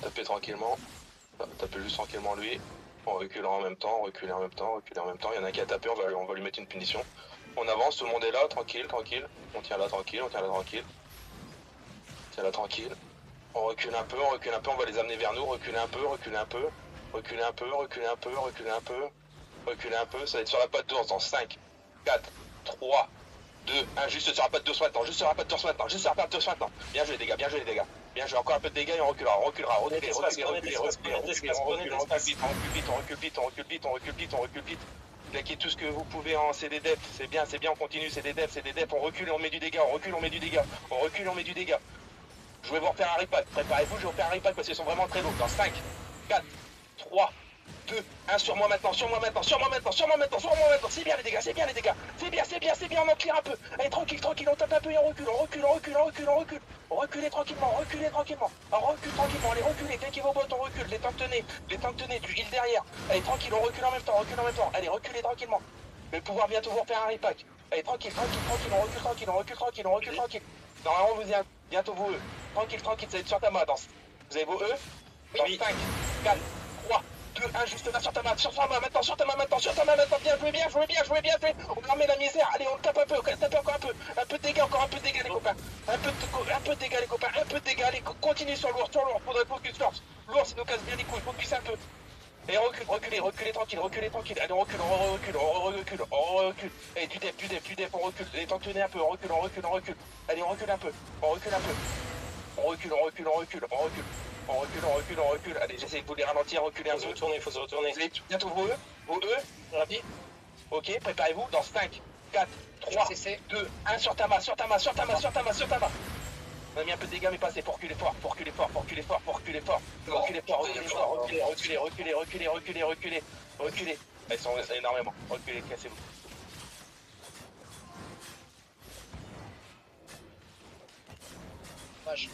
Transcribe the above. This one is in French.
Tapez tranquillement. Tapez juste tranquillement lui. En reculant en même temps, reculer en même temps, reculer en même temps. Il y en a qui a tapé, on va lui mettre une punition. On avance, tout le monde est là, tranquille, tranquille. On tient là tranquille, on tient là tranquille. On tient là tranquille. On recule un peu, on recule un peu, on va les amener vers nous, reculer un peu, reculer un peu. Reculer un peu, reculer un peu, reculer un peu. Reculer un peu, ça va être sur la patte d'ours dans 5, 4, 3, 2, 1, juste sur la patte d'ours maintenant, juste sur la patte d'ours maintenant, juste sur la patte d'ours maintenant. Bien joué les dégâts, bien joué les dégâts. Bien joué, encore un peu de dégâts et on reculera, reculez, vite, on recule vite, on recule vite, on recule vite, on recule vite. Claquez tout ce que vous pouvez en CD def, c'est bien, on continue, c'est des defs, on recule et on met du dégât, on recule, on met du dégât, on recule, on met du dégât. Je vais vous refaire un repack, préparez-vous, je vais vous faire un repack parce qu'ils sont vraiment très lourds. Dans 5, 4, 3, 2, 1, sur moi maintenant, c'est bien les dégâts, c'est bien, on en clear un peu. Allez, tranquille, on tape un peu et on recule. Reculez tranquillement, on recule tranquillement, allez, reculez, cliquez vos bottes, on recule, les tanks tenez, du heal derrière. Allez, tranquille, on recule en même temps, allez, reculez tranquillement. Je vais pouvoir bientôt vous refaire un repack. Allez, tranquille, on recule tranquille. Normalement, vous y êtes, bientôt vous E. Tranquille, ça va être sur ta main, danse. Vous avez vos E? Dans 5, 4, 3, 2, 1, juste là, sur ta main maintenant, bien joué. On remet la misère, allez, on tape un peu, encore un peu de dégâts, les copains. Un peu de dégâts, allez, continue sur lourd, faudrait focus force. Lourd, ça nous casse bien les couilles, focus un peu. Et reculez tranquille, allez, on recule. Allez, du def, on recule, les temps tenez un peu, on recule. Allez, on recule un peu. On recule. Allez, j'essaie de vous les ralentir, reculer un peu. Faut se retourner. Vous avez bientôt vos E, rapide. Ok, préparez-vous dans 5, 4, 3, 2, 1, sur ta main. On a mis un peu de dégâts, mais pas assez, pour reculer fort. Reculez. Elles sont énormément. Reculez, cassez-vous. Dommage.